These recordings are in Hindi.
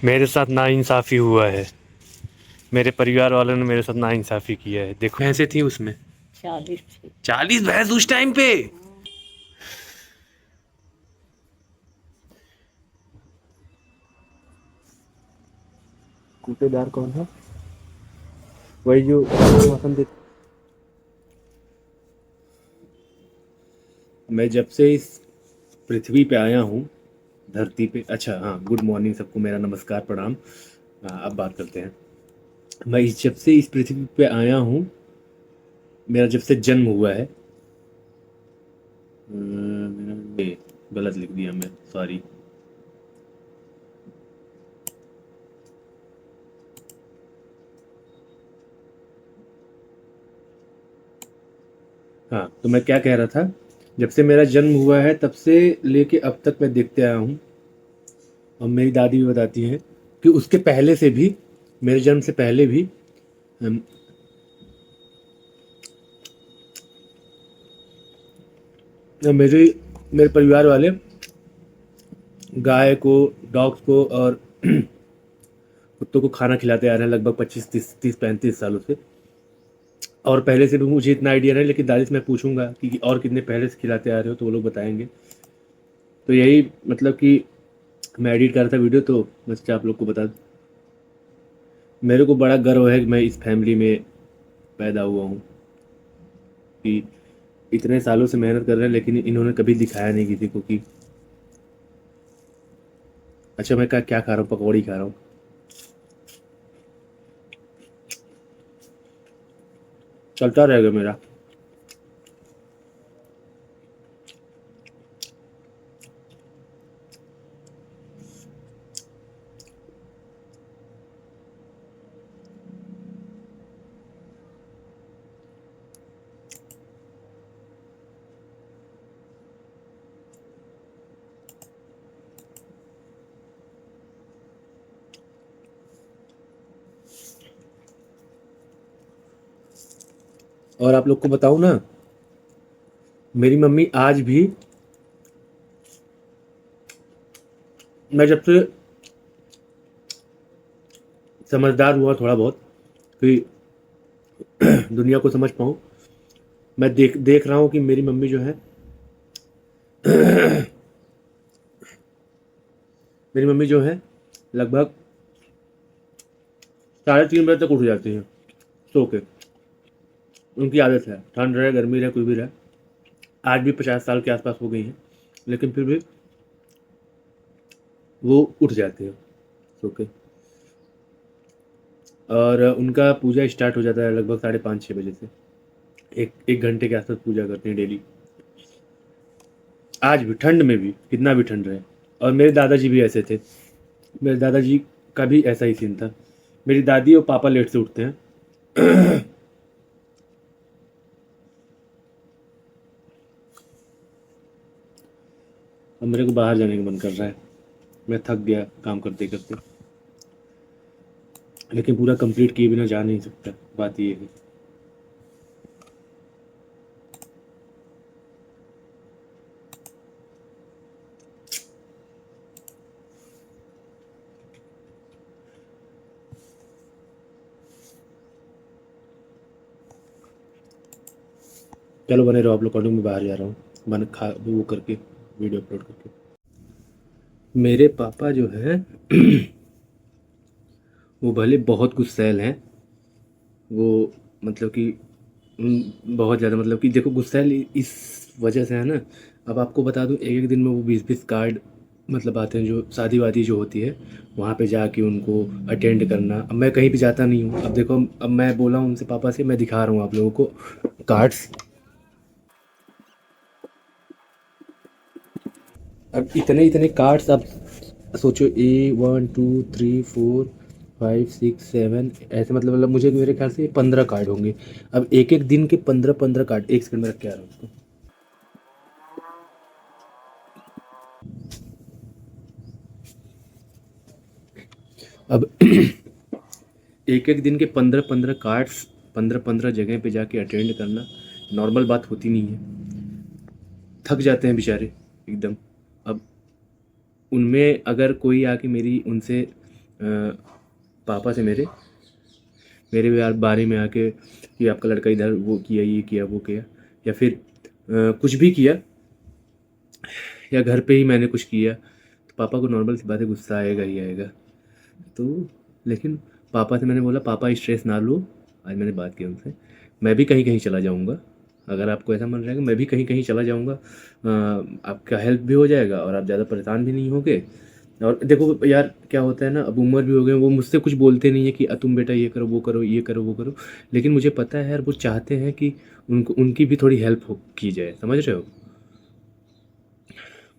मेरे साथ नाइंसाफ़ी हुआ है। मेरे परिवार वालों ने मेरे साथ नाइंसाफ़ी किया है। देखो भैंसें थी उसमें, 40 थी। 40 भैंस उस टाइम पे। कूटेदार कौन है? वही जो मौसम देख। मैं जब से इस पृथ्वी पे आया हूँ, धरती पे, अच्छा हाँ, गुड मॉर्निंग सबको, मेरा नमस्कार प्रणाम। हाँ, अब बात करते हैं। जब से इस पृथ्वी पे आया हूँ, मेरा जब से जन्म हुआ है, ये गलत लिख दिया मैं, सॉरी। हाँ, तो मैं क्या कह रहा था, जब से मेरा जन्म हुआ है तब से लेके अब तक मैं देखते आया हूँ, और मेरी दादी भी बताती हैं कि उसके पहले से भी, मेरे जन्म से पहले भी, हम- मेरे मेरे परिवार वाले गाय को, डॉग्स को और कुत्तों को खाना खिलाते आ रहे हैं लगभग 25 30 30 35 सालों से। और पहले से भी मुझे इतना आइडिया नहीं, लेकिन दादी से मैं पूछूंगा कि और कितने पहले से खिलाते आ रहे हो, तो वो लोग बताएंगे। तो यही मतलब कि मैं एडिट कर रहा था वीडियो, तो मैं सोचा आप लोग को बता दूं। मेरे को बड़ा गर्व है कि मैं इस फैमिली में पैदा हुआ हूँ, कि इतने सालों से मेहनत कर रहे हैं लेकिन इन्होंने कभी दिखाया नहीं किसी को कि। अच्छा, मैं क्या क्या खा रहा हूँ, पकौड़ी खा रहा हूँ। चलता रहेगा मेरा। और आप लोग को बताऊँ ना, मेरी मम्मी आज भी, मैं जब से समझदार हुआ थोड़ा बहुत, कि दुनिया को समझ पाऊँ, मैं देख देख रहा हूँ कि मेरी मम्मी जो है, मेरी मम्मी जो है लगभग 3:30 बजे तक उठ जाती हैं सो के। उनकी आदत है, ठंड रहे गर्मी रहे कुछ भी रहे। आज भी 50 साल के आसपास हो गई हैं, लेकिन फिर भी वो उठ जाती हैं सो के। और उनका पूजा स्टार्ट हो जाता है लगभग 5:30 6 बजे से। एक एक घंटे के आसपास पूजा करते हैं डेली, आज भी, ठंड में भी, कितना भी ठंड रहे। और मेरे दादाजी भी ऐसे थे, मेरे दादाजी का भी ऐसा ही सीन था। मेरी दादी और पापा लेट से उठते हैं। अब मेरे को बाहर जाने का मन कर रहा है, मैं थक गया काम करते करते, लेकिन पूरा कंप्लीट किए बिना जा नहीं सकता, बात ये है। चलो बने रहो आप लोग, कॉलिंग में बाहर जा रहा हूँ, बन खा वो करके, वीडियो अपलोड करके। मेरे पापा जो है वो भले बहुत गुस्सैल हैं, वो मतलब कि बहुत ज़्यादा, मतलब कि देखो गुस्सैल इस वजह से है ना। अब आपको बता दूं, एक एक दिन में वो 20 20 कार्ड मतलब आते हैं, जो शादी वादी जो होती है वहाँ पे जाके उनको अटेंड करना। अब मैं कहीं भी जाता नहीं हूँ, अब देखो, अब मैं बोला हूँ उनसे, पापा से, मैं दिखा रहा हूँ आप लोगों को कार्ड्स। अब इतने इतने कार्ड्स, अब सोचो, A 1 2 3 4 5 6 7 ऐसे, मतलब मुझे मेरे ख्याल से 15 कार्ड होंगे। अब एक एक दिन के 15 15 कार्ड, एक सेकंड में रख के आ रहा हूँ उसको। अब एक एक दिन के 15 15 कार्ड्स, 15 15 जगह पे जाके अटेंड करना नॉर्मल बात होती नहीं है। थक जाते हैं बेचारे एकदम। अब उनमें अगर कोई आके मेरी उनसे पापा से मेरे भी यार बारे में आके कि आपका लड़का इधर वो किया, ये किया, वो किया, या फिर कुछ भी किया, या घर पे ही मैंने कुछ किया, तो पापा को नॉर्मल सी बात है, गुस्सा आएगा ही आएगा। तो लेकिन पापा से मैंने बोला पापा स्ट्रेस ना लो। आज मैंने बात की उनसे, मैं भी कहीं कहीं चला जाऊँगा, अगर आपको ऐसा मन रहेगा मैं भी कहीं कहीं चला जाऊँगा, आपका हेल्प भी हो जाएगा और आप ज़्यादा परेशान भी नहीं होगे। और देखो यार क्या होता है ना, अब उम्र भी हो गई, वो मुझसे कुछ बोलते नहीं है कि तुम बेटा ये करो, वो करो, ये करो, वो करो, लेकिन मुझे पता है यार वो चाहते हैं कि उनको उनकी भी थोड़ी हेल्प हो की जाए, समझ रहे हो।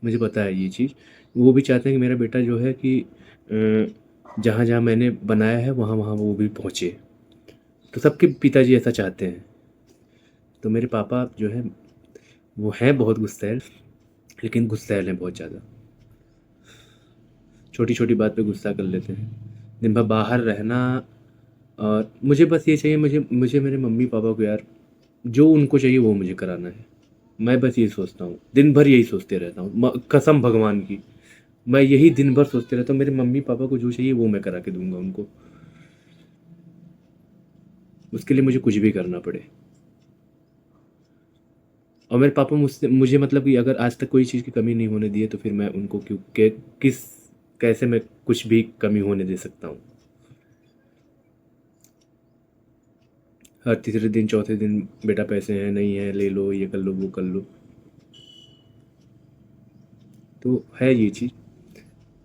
मुझे पता है ये चीज़, वो भी चाहते हैं कि मेरा बेटा जो है कि जहाँ जहाँ मैंने बनाया है वहाँ वहाँ वो भी पहुँचे, तो सबके पिताजी ऐसा चाहते हैं। तो मेरे पापा जो है वो हैं बहुत गुस्सैल, लेकिन गुस्सैल हैं बहुत ज़्यादा, छोटी छोटी बात पे गुस्सा कर लेते हैं, दिन भर बाहर रहना। और मुझे बस ये चाहिए, मुझे मुझे मेरे मम्मी पापा को यार जो उनको चाहिए वो मुझे कराना है। मैं बस ये सोचता हूँ, दिन भर यही सोचते रहता हूँ, कसम भगवान की, मैं यही दिन भर सोचते रहता हूँ, मेरे मम्मी पापा को जो चाहिए वो मैं करा के दूंगा उनको, उसके लिए मुझे कुछ भी करना पड़े। और मेरे पापा मुझसे मुझे मतलब कि अगर आज तक कोई चीज़ की कमी नहीं होने दी है, तो फिर मैं उनको क्यों किस कैसे मैं कुछ भी कमी होने दे सकता हूँ। हर तीसरे दिन चौथे दिन बेटा पैसे हैं नहीं है, ले लो, ये कर लो, वो कर लो, तो है ये चीज़।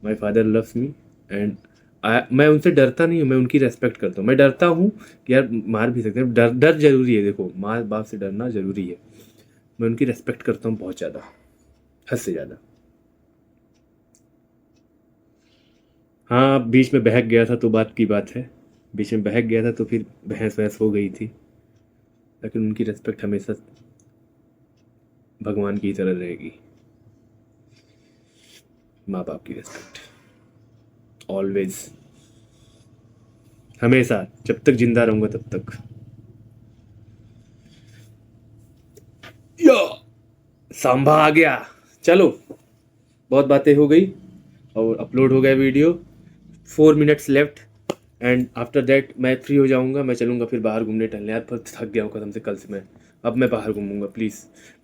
My father loves me and मैं उनसे डरता नहीं हूँ, मैं उनकी रेस्पेक्ट करता हूँ। मैं डरता हूँ कि यार मार भी सकते हैं, डर डर जरूरी है, देखो माँ बाप से डरना जरूरी है। मैं उनकी रेस्पेक्ट करता हूँ बहुत ज़्यादा, हद से ज़्यादा। हाँ बीच में बहक गया था तो बात की बात है, बीच में बहक गया था तो फिर बहस वहस हो गई थी, लेकिन उनकी रेस्पेक्ट हमेशा भगवान की तरह रहेगी। माँ बाप की रेस्पेक्ट ऑलवेज, हमेशा, जब तक जिंदा रहूंगा तब तक। या सांभा आ गया। चलो बहुत बातें हो गई और अपलोड हो गया video, 4 minutes left, and after that मैं फ्री हो जाऊंगा, मैं चलूंगा फिर बाहर घूमने टहलने। यार पर थक गया हूँ कसम से कल से मैं, अब मैं बाहर घूमूंगा, please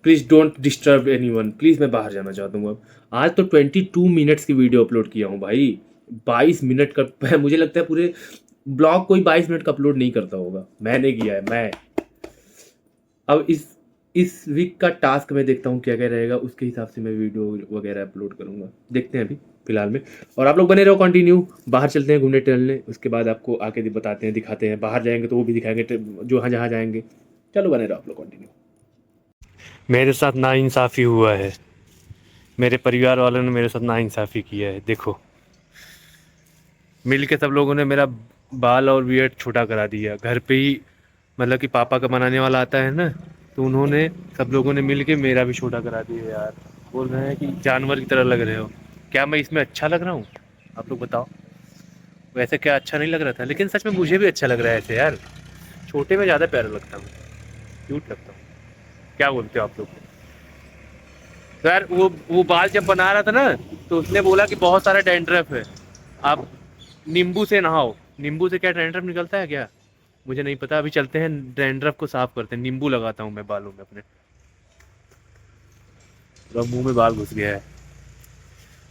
please don't disturb any one, please मैं बाहर जाना चाहता हूँ अब। आज तो 22 मिनट्स की वीडियो अपलोड किया हूँ भाई, 22 मिनट का मुझे लगता है पूरे ब्लॉग कोई 22 मिनट का अपलोड नहीं करता होगा, मैंने किया है मैं। अब इस वीक का टास्क मैं देखता हूँ क्या क्या रहेगा, उसके हिसाब से मैं वीडियो वगैरह अपलोड करूँगा, देखते हैं अभी फिलहाल में। और आप लोग बने रहो कंटिन्यू, बाहर चलते हैं घूमने टहलने, उसके बाद आपको आके बताते हैं, दिखाते हैं, बाहर जाएंगे तो वो भी दिखाएंगे जो हाँ जहाँ जाएंगे। चलो बने रहो आप लोग कंटिन्यू। मेरे साथ नाइंसाफ़ी हुआ है, मेरे परिवार वालों ने मेरे साथ नाइंसाफ़ी किया है। देखो मिल के सब लोगों ने मेरा बाल और बियर्ड छोटा करा दिया घर पे ही, मतलब कि पापा का बनाने वाला आता है ना, तो उन्होंने सब लोगों ने मिल के मेरा भी छोटा करा दिया यार। बोल रहे हैं कि जानवर की तरह लग रहे हो। क्या मैं इसमें अच्छा लग रहा हूँ, आप लोग बताओ। वैसे क्या अच्छा नहीं लग रहा था, लेकिन सच में मुझे भी अच्छा लग रहा है ऐसे यार, छोटे में ज़्यादा प्यारा लगता हूँ, क्यूट लगता हूँ। क्या बोलते हो आप लोग। तो यार वो बाल जब बना रहा था ना, तो उसने बोला कि बहुत सारा डैंड्रफ है, आप नींबू से नहाओ। नींबू से क्या डैंड्रफ निकलता है क्या, मुझे नहीं पता। अभी चलते हैं डैंड्रफ को साफ करते हैं, नींबू लगाता हूँ मैं बालों में अपने। पूरा मुंह में बाल घुस गया है,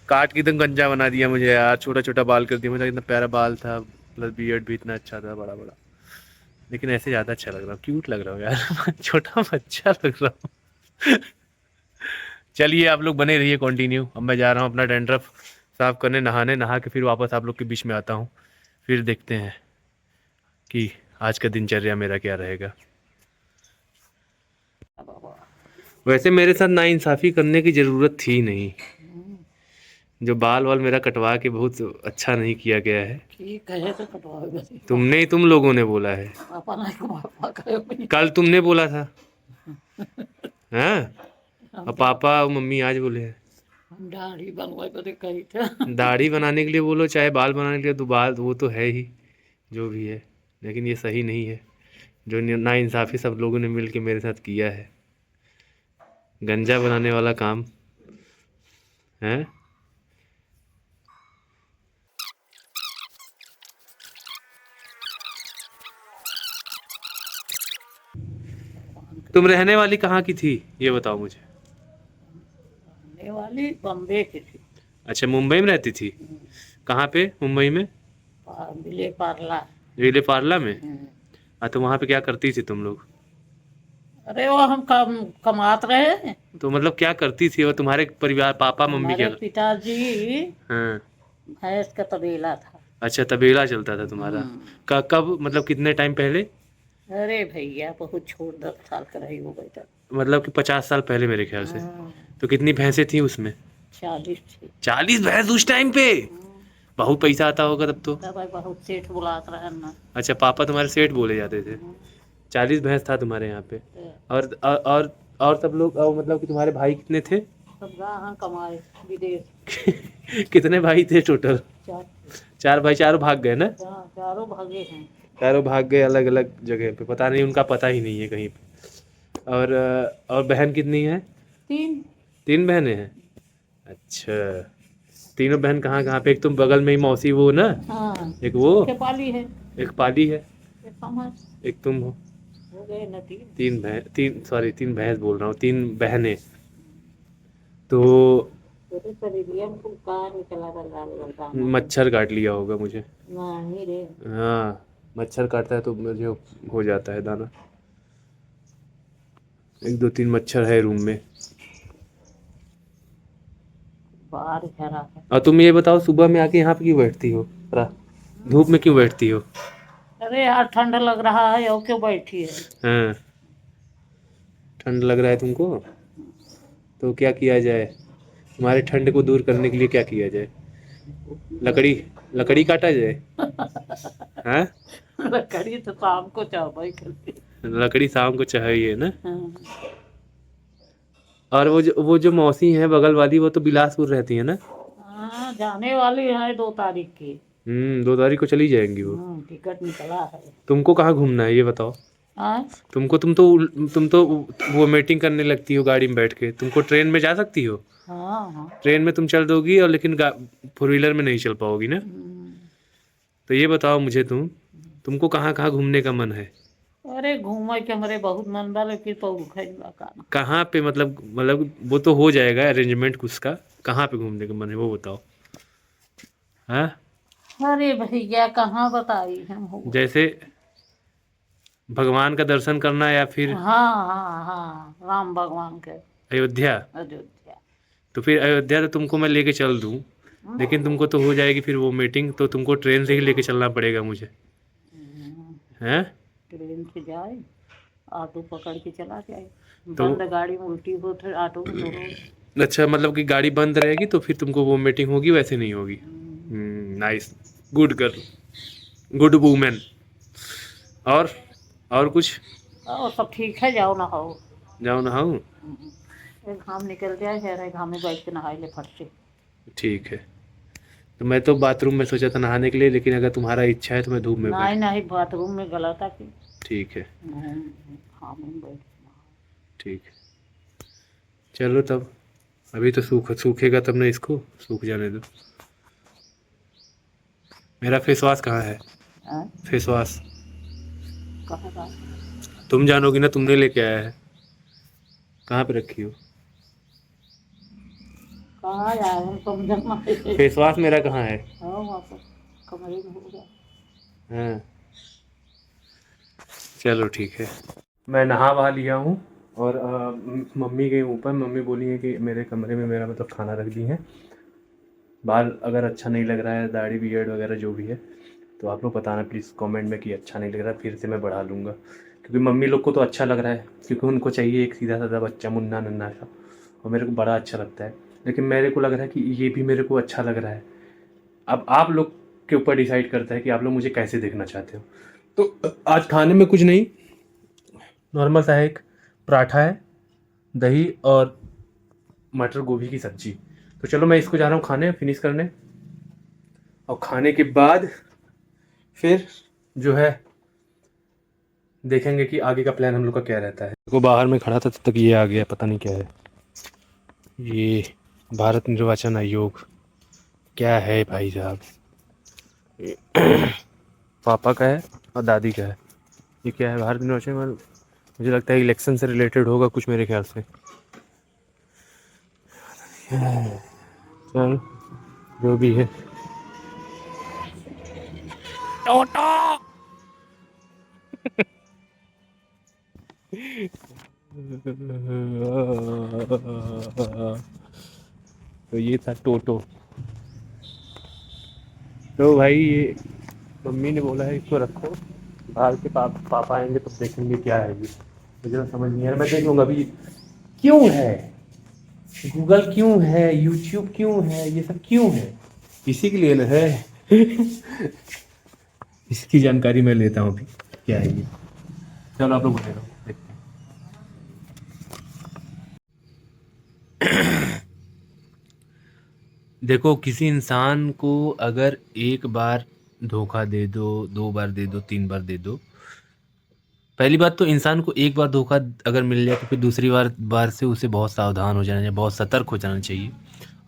काट के एकदम गंजा बना दिया मुझे यार, छोटा छोटा बाल कर दिया मुझे, इतना प्यारा बाल था, प्लस बियर्ड भी इतना अच्छा था बड़ा बड़ा। लेकिन ऐसे ज़्यादा अच्छा लग रहा हूँ, क्यूट लग रहा हूँ यार छोटा बच्चा लग रहा हूँ। चलिए आप लोग बने रहिए कंटिन्यू, अब मैं जा रहा हूँ अपना डैंड्रफ साफ करने, नहाने, नहा के फिर वापस आप लोग के बीच में आता हूँ। फिर देखते हैं कि आज का दिनचर्या मेरा क्या रहेगा। वैसे मेरे साथ नाइंसाफ़ी करने की ज़रूरत थी नहीं, जो बाल वाल मेरा कटवा के बहुत अच्छा नहीं किया गया है। ठीक है तो कटवाओ भाई। तुम लोगों ने बोला है, पापा ना को पापा करे कल तुमने बोला था, हैं। हम और पापा और मम्मी आज बोले हैं। हम दाढ़ी बनवाए को कही थे। दाढ़ी बनाने के लिए बोलो चाहे बाल बनाने के लिए, तो बाल वो तो है ही जो भी है, लेकिन ये सही नहीं है जो नाइंसाफ़ी सब लोगों ने मिल के मेरे साथ किया है, गंजा बनाने वाला काम है। तुम रहने वाली कहाँ की थी ये बताओ मुझे। रहने वाली बम्बे की थी। अच्छा मुंबई में रहती थी। कहाँ पे मुंबई में? विले पार्ला। विले पार्ला में। हम्म। हाँ तो वहाँ पे क्या करती थी तुम लोग? अरे वो हम कमात रहे हैं। तो मतलब क्या करती थी वो तुम्हारे परिवार, पापा मम्मी क्या हमारे पिताजी हाँ। भैंस का तबेला था। अच्छा तबेला चलता था तुम्हारा। कब मतलब कितने टाइम पहले? अरे भैया बहुत छोट 10 साल का रही हो बेटा। मतलब कि 50 साल पहले मेरे ख्याल से। तो कितनी भैंसें थी उसमें? 40 थी। 40 भैंस उस टाइम पे? बहुत पैसा आता होगा तब तो। भाई बहुत सेठ बुलात रहे ना। अच्छा पापा तुम्हारे सेठ बोले जाते थे। 40 भैंस था तुम्हारे यहाँ पे। और सब लोग मतलब कि तुम्हारे भाई कितने थे? सब हाँ कमाए विदेश। कितने भाई थे टोटल? 4। 4 भाई, चारों भाग गए ना? चारों भागे हैं। चारों भाग गए अलग अलग जगह पे, पता नहीं उनका पता ही नहीं है कहीं पे। और बहन कितनी है? 3। 3 बहनें हैं। अच्छा तीनों बहन कहाँ कहाँ पे? एक तुम बगल में ही मौसी वो ना, हाँ एक वो, के पाली है। एक पाली है, एक हम है। एक तुम हो। हो गए न 3। 3 भैंस बोल रहा हूँ, 3 बहनें। तो तेरे शरीर में कुल कार निकला था लाल लाल। मच्छर काट लिया होगा मुझे। नहीं रे। हाँ मच्छर काटता है तो मुझे हो जाता है दाना। 1 2 3 मच्छर है रूम में। बाहर झरा है। और तुम ये बताओ सुबह में आके यहाँ पे क्यों बैठती हो? धूप में क्यों बैठती हो? अरे यार ठंड लग रहा है और क्यों बैठी है। हाँ ठंड लग रहा है तुमको, तो क्या किया जाए? तुम्हारे ठंड को दूर करने के लिए क्या किया जाए? लकड़ी, लकड़ी काटा जाए? हाँ लकड़ी तो शाम को चावल करती। लकड़ी शाम को चाहिए ना। हाँ। और वो जो मौसी है बगल वाली, वो तो बिलासपुर रहती है ना? हाँ जाने वाली है 2 तारीख की। 2 तारीख को चली जाएंगी वो। टिकट निकला है। तुमको कहाँ घूमना है ये बताओ? हाँ तुम तो वो मीटिंग करने लगती हो गाड़ी में बैठ के, तुमको ट्रेन में जा सकती हो। हाँ हाँ। ट्रेन में तुम चल दोगी और लेकिन 4 व्हीलर में नहीं चल पाओगी ना। तो ये बताओ मुझे तुमको कहाँ कहाँ घूमने का मन है? अरे घूमे के हमारे बहुत मन बा लेकिन पौखा काम। कहाँ पे मतलब वो तो हो जाएगा अरेंजमेंट उसका। कहाँ पे घूमने का मन है वो बताओ। हाँ अरे भैया कहाँ बताई हम हो। जैसे भगवान का दर्शन करना या फिर हाँ हाँ हाँ राम भगवान के। अयोध्या? अयोध्या। तो फिर अयोध्या तो तुमको मैं लेके चल दूँ, लेकिन तुमको तो हो जाएगी फिर वो मीटिंग, तो तुमको ट्रेन से ही लेके चलना पड़ेगा मुझे। हैं? ट्रेन से जाए ऑटो पकड़ के चला जाए। तो बंद गाड़ी में उल्टी हो तो ऑटो में दौड़ो। अच्छा मतलब कि गाड़ी बंद रहेगी तो फिर तुमको वो मीटिंग होगी, वैसे नहीं होगी। Nice, good girl, good women. और कुछ? और सब ठीक है जाओ नहाओ। जाओ नहाऊं? एक घाम निकल जाए है घाम में बैठ के नहाए ले फट से। ठीक है। तो मैं तो बाथरूम में सोचा था नहाने के लिए, लेकिन अगर तुम्हारा इच्छा है तो मैं धूप में नहीं बैठ। नहीं बाथरूम में गलत है कि ठीक है। घाम में बैठ के नहाओ। ठीक है चलो तब, अभी तो सूखेगा तब ना, इसको सूख जाने दो। मेरा फेस वॉश कहाँ है? हैं? फेस वॉश कहाँ का? तुम जानोगी ना, तुमने लेके आया है। कहाँ पे रखी हो? कहाँ जाए हम समझना। फेस वॉश मेरा कहाँ है? हाँ वहाँ पर कमरे में होगा। हाँ चलो ठीक है। मैं नहा वहा लिया हूँ और मम्मी गई ऊपर। मम्मी बोली है कि मेरे कमरे में मेरा मतलब खाना रख दी है। बाल अगर अच्छा नहीं लग रहा है, दाढ़ी बियर्ड वगैरह जो भी है, तो आप लोग बताना प्लीज़ कमेंट में कि अच्छा नहीं लग रहा है, फिर से मैं बढ़ा लूँगा। क्योंकि मम्मी लोग को तो अच्छा लग रहा है, क्योंकि उनको चाहिए एक सीधा साधा बच्चा मुन्ना नन्ना सा, और मेरे को बड़ा अच्छा लगता है। लेकिन मेरे को लग रहा है कि ये भी मेरे को अच्छा लग रहा है। अब आप लोग के ऊपर डिसाइड करता है कि आप लोग मुझे कैसे देखना चाहते हो। तो आज खाने में कुछ नहीं, नॉर्मल सा एक पराठा है, दही और मटर गोभी की सब्जी। तो चलो मैं इसको जा रहा हूँ खाने, फिनिश करने, और खाने के बाद फिर जो है देखेंगे कि आगे का प्लान हम लोग का क्या रहता है। वो बाहर में खड़ा था तब तक ये आ गया, पता नहीं क्या है ये। भारत निर्वाचन आयोग क्या है भाई साहब? पापा का है और दादी का है। ये क्या है? भारत निर्वाचन मुझे लगता है इलेक्शन से रिलेटेड होगा कुछ मेरे ख्याल से। चल जो भी है। टोटो तो ये था टोटो। तो भाई ये मम्मी ने बोला है इसको रखो, बाहर के पापा आएंगे तो देखेंगे क्या है ये। मुझे तो समझ नहीं आ रहा, मैं देख लूंगा अभी क्यों है, गूगल क्यों है, यूट्यूब क्यों है, ये सब क्यों है, इसी के लिए ना है। इसकी जानकारी मैं लेता हूँ अभी क्या है ये। चलो आप लोग बने रहो, देखते हैं। देखो किसी इंसान को अगर एक बार धोखा दे दो, दो बार दे दो, तीन बार दे दो, पहली बात तो इंसान को एक बार धोखा अगर मिल जाए तो फिर दूसरी बार से उसे बहुत सावधान हो जाना चाहिए, बहुत सतर्क हो जाना चाहिए।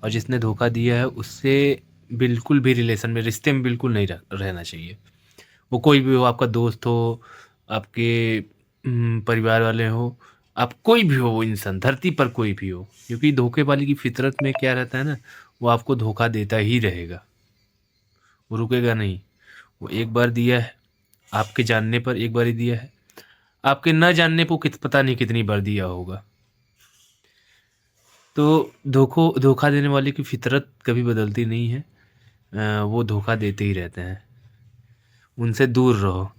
और जिसने धोखा दिया है उससे बिल्कुल भी रिलेशन में, रिश्ते में बिल्कुल नहीं रहना चाहिए। वो कोई भी हो, आपका दोस्त हो, आपके परिवार वाले हो, आप कोई भी हो, वो इंसान धरती पर कोई भी हो, क्योंकि धोखे वाले की फितरत में क्या रहता है ना, वो आपको धोखा देता ही रहेगा, वो रुकेगा नहीं। वो एक बार दिया है, आपके जानने पर एक बार ही दिया है, आपके न जानने पर पता नहीं कितनी बार दिया होगा। तो धोखा देने वाले की फितरत कभी बदलती नहीं है। वो धोखा देते ही रहते हैं, उनसे दूर रहो।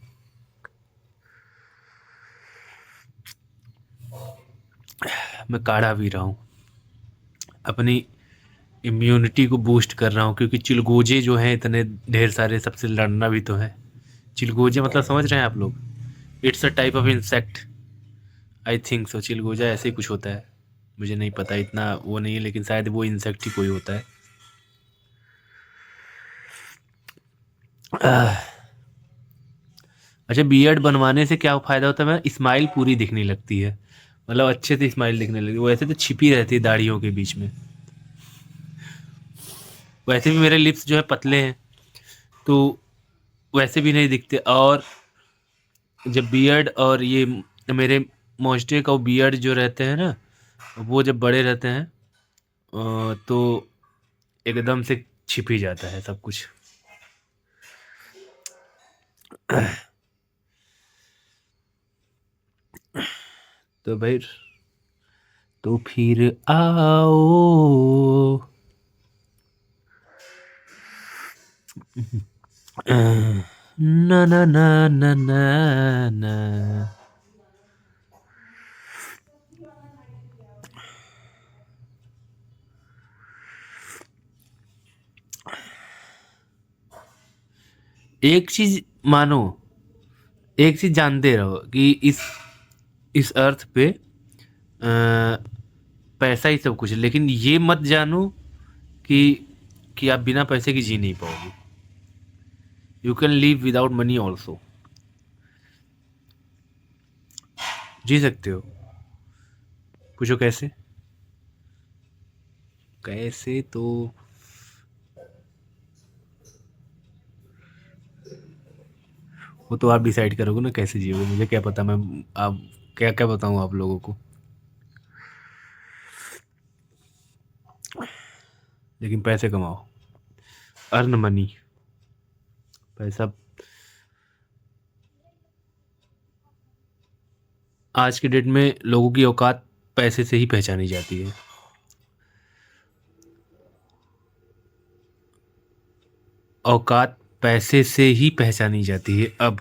मैं काढ़ा पी रहा हूँ, अपनी इम्यूनिटी को बूस्ट कर रहा हूँ, क्योंकि चिलगोजे जो हैं इतने ढेर सारे, सबसे लड़ना भी तो है। चिलगोजे मतलब समझ रहे हैं आप लोग? It's a type of insect, I think so. चिलगोजा ऐसे ही कुछ होता है, मुझे नहीं पता, इतना वो नहीं है, लेकिन शायद वो इंसेक्ट ही कोई होता है। अच्छा, बियर्ड बनवाने से क्या फ़ायदा होता है? मैं स्माइल पूरी दिखने लगती है, मतलब अच्छे से स्माइल दिखने लगती है। वो ऐसे तो छिपी रहती है दाढ़ियों के बीच में। वैसे भी मेरे लिप्स जो है पतले हैं, तो वैसे भी नहीं दिखते। और जब बियर्ड और ये मेरे मोस्टे का बियर्ड जो रहते हैं ना, वो जब बड़े रहते हैं तो एकदम से छिप ही जाता है सब कुछ। तो भाई, तो फिर आओ। ना ना ना ना ना ना। एक चीज मानो, एक चीज जानते रहो कि इस अर्थ पे पैसा ही सब कुछ है, लेकिन ये मत जानो कि आप बिना पैसे के जी नहीं पाओगे। You can live without money also, जी सकते हो। पूछो कैसे? कैसे तो वो तो आप डिसाइड करोगे ना कैसे जियोगे, मुझे क्या पता। मैं आप क्या क्या बताऊं आप लोगों को, लेकिन पैसे कमाओ, अर्न मनी। पैसा आज के डेट में लोगों की औकात पैसे से ही पहचानी जाती है। औकात पैसे से ही पहचानी जाती है अब।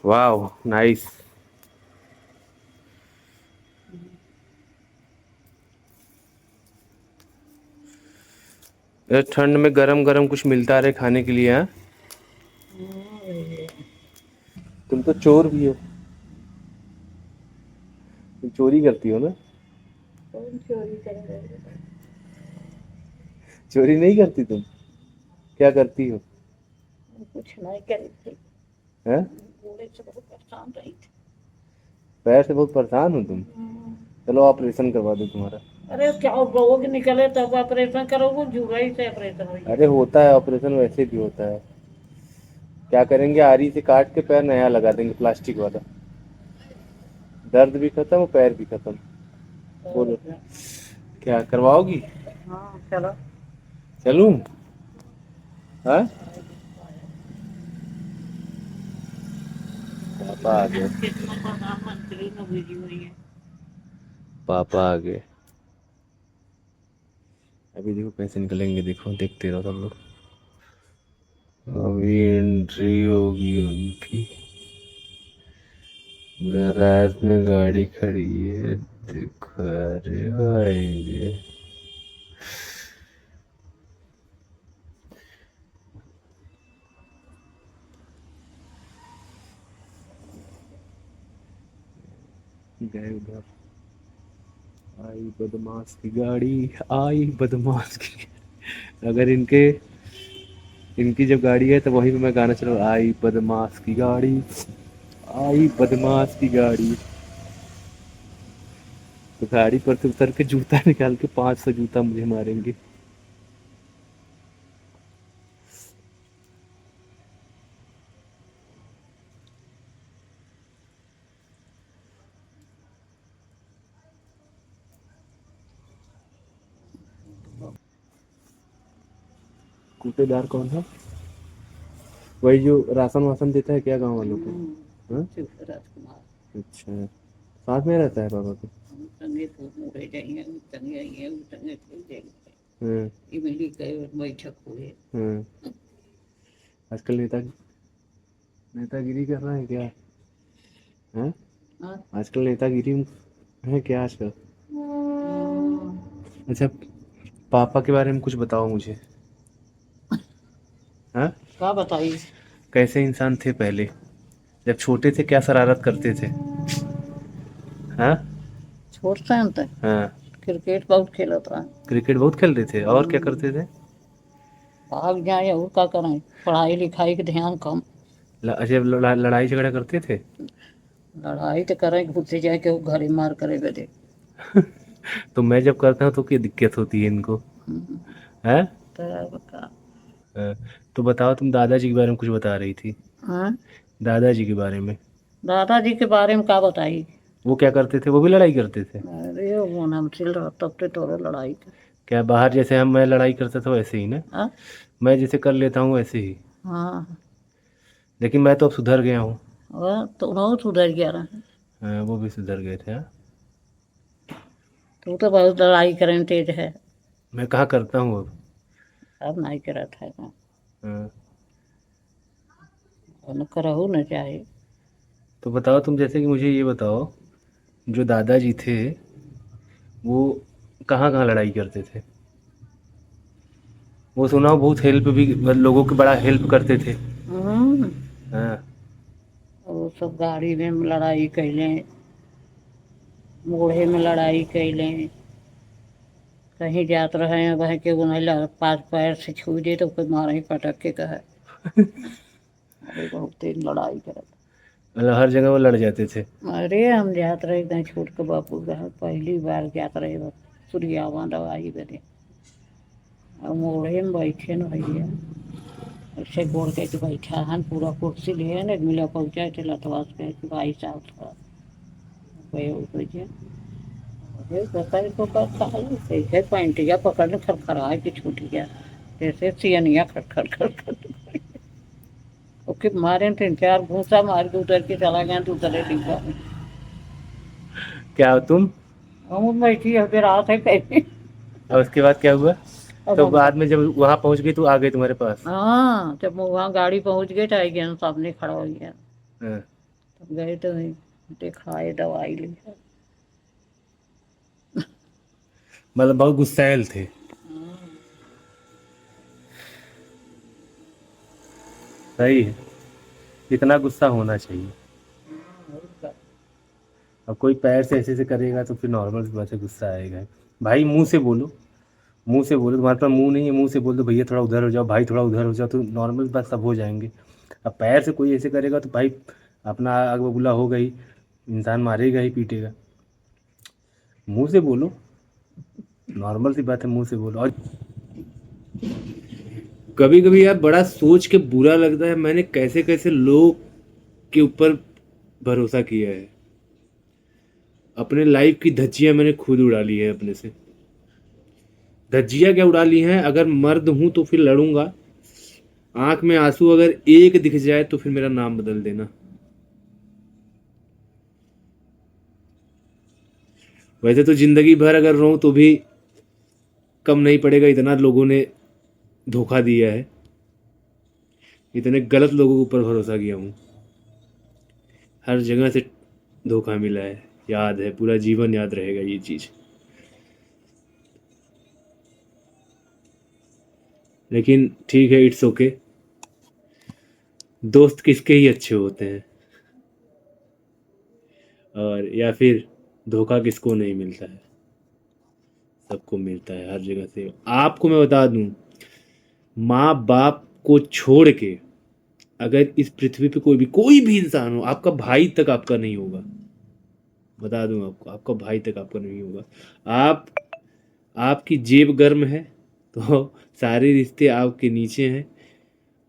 वाह, नाइस। यार ठंड में गरम गरम कुछ मिलता रहे खाने के लिए, हाँ? तुम तो चोर भी हो, तुम चोरी करती हो ना? कौन चोरी करेगा? चोरी नहीं करती तुम? क्या करती हो? कुछ नहीं करी थी, हैं? बूढ़े से बहुत परेशान रही थी। पैर से बहुत परेशान हो तुम? चलो ऑपरेशन करवा दो तुम्हारा। अरे क्या रोग निकले तब ऑपरेशन करो, वो जुड़ाई से ऑपरेशन हो अरे होता है ऑपरेशन, वैसे भी होता है। क्या करेंगे, आरी से काट के पैर नया लगा देंगे प्लास्टिक वाला। दर्द भी खत्म और पैर भी खत्म। बोलो गया। क्या करवाओगी? हाँ चलो। चलूं? हाँ, पापा आ गए। कितना प्रधानमंत्री ने भेजी हुई है। पापा आ गए। अभी देखो कैसे निकलेंगे, देखो देखते रहो सब लोग। अभी एंट्री होगी उनकी। गैराज में गाड़ी खड़ी है, देखो। अरे आएंगे। गए उधर। आई बदमाश की गाड़ी, आई बदमाश की। अगर इनके इनकी जब गाड़ी है तो वहीं पे मैं गाना चला, आई बदमाश की गाड़ी, आई बदमाश की गाड़ी। तो गाड़ी पर से उतर के जूता निकाल के 500 जूता मुझे मारेंगे। कूटेदार कौन है? वही जो राशन वासन देता है क्या गांव वालों को? हाँ? राजकुमार। अच्छा, साथ में रहता है पापा के? संगे तो रह जाएंगे, संगे आएंगे, संगे चल जाएंगे। हाँ। ये मेरी कई बैठक हुई। हाँ। आजकल नेतागिरी कर रहा है क्या? हैं? हाँ? आजकल नेतागिरी है क्या आजकल? अच्छा, पापा के बारे में कुछ बताओ मुझे। हाँ? क्या बताइए? कैसे इंसान थे पहले, जब छोटे थे क्या शरारत करते थे? हाँ? छोड़ते हैं तो हाँ। क्रिकेट बहुत खेला था। क्रिकेट बहुत खेलते थे, और क्या करते थे? भाग जाए और क्या करें, पढ़ाई लिखाई के ध्यान कम। अच्छा, लड़ाई झगड़ा करते थे? लड़ाई तो करें, घुस जाए के वो घरे मार करे बदे। तो मैं जब करता हूँ तो क्या दिक्कत होती है इनको? है? तो का। तो बताओ, तुम दादाजी के बारे में कुछ बता रही थी। हाँ? दादाजी के बारे में। दादाजी के बारे में क्या बताइए? वो क्या करते थे, वो भी लड़ाई करते थे? अरे वो नाम चिल रहा तब तो तोरो लड़ाई का। क्या बाहर जैसे हम मैं लड़ाई करता था वैसे ही ना? हाँ? मैं जैसे कर लेता हूँ वैसे ही। हाँ। लेकिन मैं तो अब सुधर गया हूँ। वह तो बहुत उधर गया रहा। वो भी सुधर गए थे, हाँ। तू तो बहुत लड़ाई करने तेज है। मैं कहाँ करता हूँ अब। अब नहीं करा था ना। हाँ। न करहु न चाहे। तो बताओ तुम, जैसे कि मुझे ये बताओ, जो दादाजी थे वो कहाँ कहाँ लड़ाई करते थे? वो सुना हो बहुत हेल्प भी, लोगों की बड़ा हेल्प करते थे। हाँ। वो सब गाड़ी में लड़ाई कैले, बूढ़े में लड़ाई कैले। कहीं जात रहे वह के वो नहीं पास पैर से छू दे तो कोई मारे पटक के कहे। अरे बहुत तेज लड़ाई करत। मतलब हर जगह वो लड़ जाते थे। अरे हम जात रहे इतना छोट के बापू घर पहली बार जात रहे बस सुरियावा दवाई बदे। अब मोड़े में बैठे न भैया, ऐसे गोड़ के बैठा हन पूरा कुर्सी लिए न मिला पहुँचा थे लतवास के कि भाई साहब थोड़ा गए उठ अरे पकड़ को काल कैसे पैंटिया पकड़ खड़खड़ा के छूट गया, जैसे सियनिया खटखट खटखट। ओके मारे 3-4 घूसा मार के उतर के चला गया दूसरे डिब्बा में। क्या तुम? हम बैठी अभी रात है कहीं। और उसके बाद क्या हुआ? अब तो हम बाद में जब वहां पहुंच गई तो आ गए तुम्हारे पास? हाँ जब वहाँ गाड़ी पहुँच गई तो आई गया सामने खड़ा हो गया। हाँ। तब गए तो दिखाए दवाई ली। मतलब बहुत गुस्सैल थे। सही है, इतना गुस्सा होना चाहिए। अब कोई पैर से ऐसे ऐसे करेगा तो फिर नॉर्मल सी बात है, गुस्सा आएगा। भाई मुंह से बोलो, मुंह से बोलो, तुम्हारे पास मुंह नहीं है, मुंह से बोल दो भैया थोड़ा उधर हो जाओ, भाई थोड़ा उधर हो जाओ, तो नॉर्मल बात सब हो जाएंगे। अब पैर से कोई ऐसे करेगा तो भाई अपना आग बबूला हो गई, इंसान मारेगा ही पीटेगा। मुंह से बोलो, नॉर्मल सी बात है, मुंह से बोलो। और कभी कभी यार बड़ा सोच के बुरा लगता है, मैंने कैसे कैसे लोग के ऊपर भरोसा किया है। अपने लाइफ की धज्जियां मैंने खुद उड़ा ली है अपने से। धज्जियां क्या उड़ा ली हैं, अगर मर्द हूं तो फिर लड़ूंगा। आंख में आंसू अगर एक दिख जाए तो फिर मेरा नाम बदल देना। वैसे तो जिंदगी भर अगर रहूं तो भी कम नहीं पड़ेगा, इतना लोगों ने धोखा दिया है, इतने गलत लोगों के ऊपर भरोसा किया हूं, हर जगह से धोखा मिला है। याद है, पूरा जीवन याद रहेगा ये चीज। लेकिन ठीक है, इट्स ओके। दोस्त किसके ही अच्छे होते हैं, और या फिर धोखा किसको नहीं मिलता है, सबको मिलता है हर जगह से। आपको मैं बता दूं, माँ बाप को छोड़ के अगर इस पृथ्वी पे कोई भी इंसान हो, आपका भाई तक आपका नहीं होगा। बता दूं आपको, आपका भाई तक आपका नहीं होगा। आप आपकी जेब गर्म है तो सारे रिश्ते आपके नीचे हैं।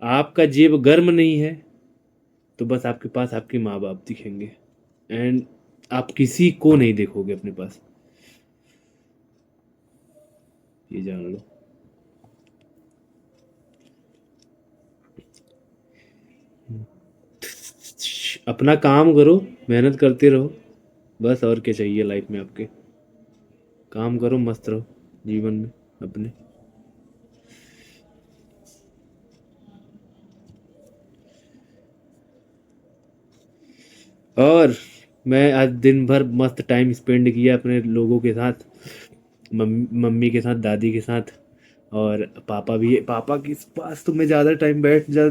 आपका जेब गर्म नहीं है तो बस आपके पास आपके माँ बाप दिखेंगे, एंड आप किसी को नहीं देखोगे अपने पास, ये जान लो। अपना काम करो, मेहनत करते रहो, बस। और क्या चाहिए लाइफ में आपके? काम करो, मस्त रहो जीवन में अपने। और मैं आज दिन भर मस्त टाइम स्पेंड किया अपने लोगों के साथ, मम्मी के साथ, दादी के साथ, और पापा भी है। पापा के पास तो मैं ज़्यादा टाइम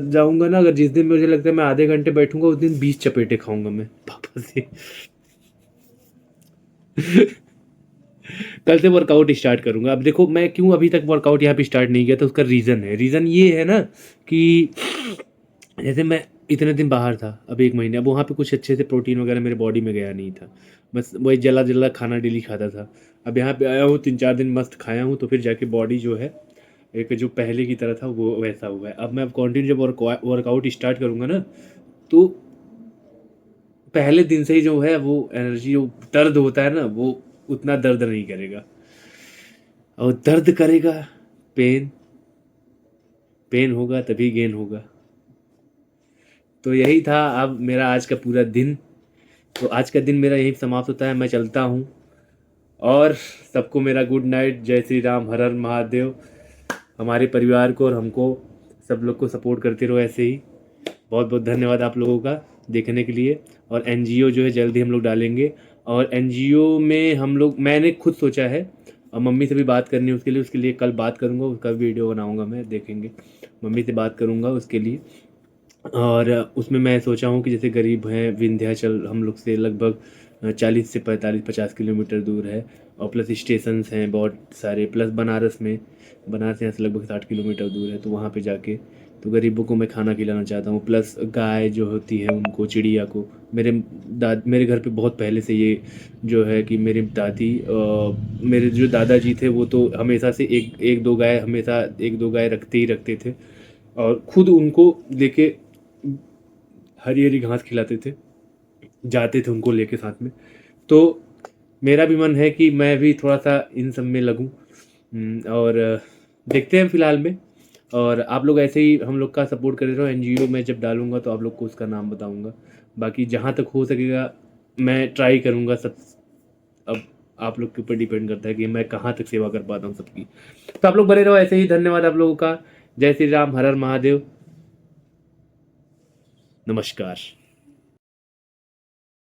जाऊंगा ना, अगर जिस दिन मुझे लगता है मैं आधे घंटे बैठूंगा उस दिन 20 चपेटे खाऊंगा मैं पापा से। कल से वर्कआउट स्टार्ट करूंगा। अब देखो मैं क्यों अभी तक वर्कआउट यहाँ पे स्टार्ट नहीं किया, तो उसका रीज़न है। रीज़न ये है ना कि जैसे मैं इतने दिन बाहर था, अब 1 महीने, अब वहाँ पे कुछ अच्छे से प्रोटीन वगैरह मेरे बॉडी में गया नहीं था, बस वही जला जला खाना डेली खाता था। अब यहाँ पे आया हूँ, 3-4 दिन मस्त खाया हूँ, तो फिर जाके बॉडी जो है एक जो पहले की तरह था वो वैसा हुआ है। अब मैं कंटिन्यू जब वर्कआउट स्टार्ट करूँगा ना, तो पहले दिन से ही जो है वो एनर्जी, जो दर्द होता है ना, वो उतना दर्द नहीं करेगा। और दर्द करेगा, पेन, पेन होगा तभी गेन होगा। तो यही था अब मेरा आज का पूरा दिन। तो आज का दिन मेरा यही समाप्त होता है, मैं चलता हूँ। और सबको मेरा गुड नाइट, जय श्री राम, हर हर महादेव। हमारे परिवार को और हमको, सब लोग को सपोर्ट करते रहो ऐसे ही। बहुत बहुत धन्यवाद आप लोगों का देखने के लिए। और एनजीओ जो है जल्दी हम लोग डालेंगे, और एनजीओ में हम लोग, मैंने खुद सोचा है, और मम्मी से भी बात करनी है उसके लिए कल बात करूँगा, उसका वीडियो बनाऊँगा मैं, देखेंगे। मम्मी से बात करूँगा उसके लिए। और उसमें मैं सोचा हूँ कि जैसे गरीब हैं, विंध्याचल हम लोग से लगभग 40 से 45-50 किलोमीटर दूर है, और प्लस स्टेशंस हैं बहुत सारे, प्लस बनारस यहाँ से लगभग 60 किलोमीटर दूर है। तो वहाँ पे जाके तो गरीबों को मैं खाना खिलाना चाहता हूँ, प्लस गाय जो होती है उनको, चिड़िया को। मेरे घर पे बहुत पहले से ये जो है कि मेरी दादी, मेरे जो दादाजी थे वो तो हमेशा से एक दो गाय रखते ही रखते थे, और खुद उनको लेके हरी हरी घास खिलाते थे, जाते थे उनको लेके साथ में। तो मेरा भी मन है कि मैं भी थोड़ा सा इन सब में लगूं। और देखते हैं फिलहाल में। और आप लोग ऐसे ही हम लोग का सपोर्ट करते रहो। एनजीओ में जब डालूंगा तो आप लोग को उसका नाम बताऊंगा। बाकी जहाँ तक हो सकेगा मैं ट्राई करूँगा सब। अब आप लोग के ऊपर डिपेंड करता है कि मैं कहाँ तक सेवा कर पाता हूँ सबकी। तो आप लोग बने रहो ऐसे ही। धन्यवाद आप लोगों का। जय श्री राम, हर हर महादेव, नमस्कार।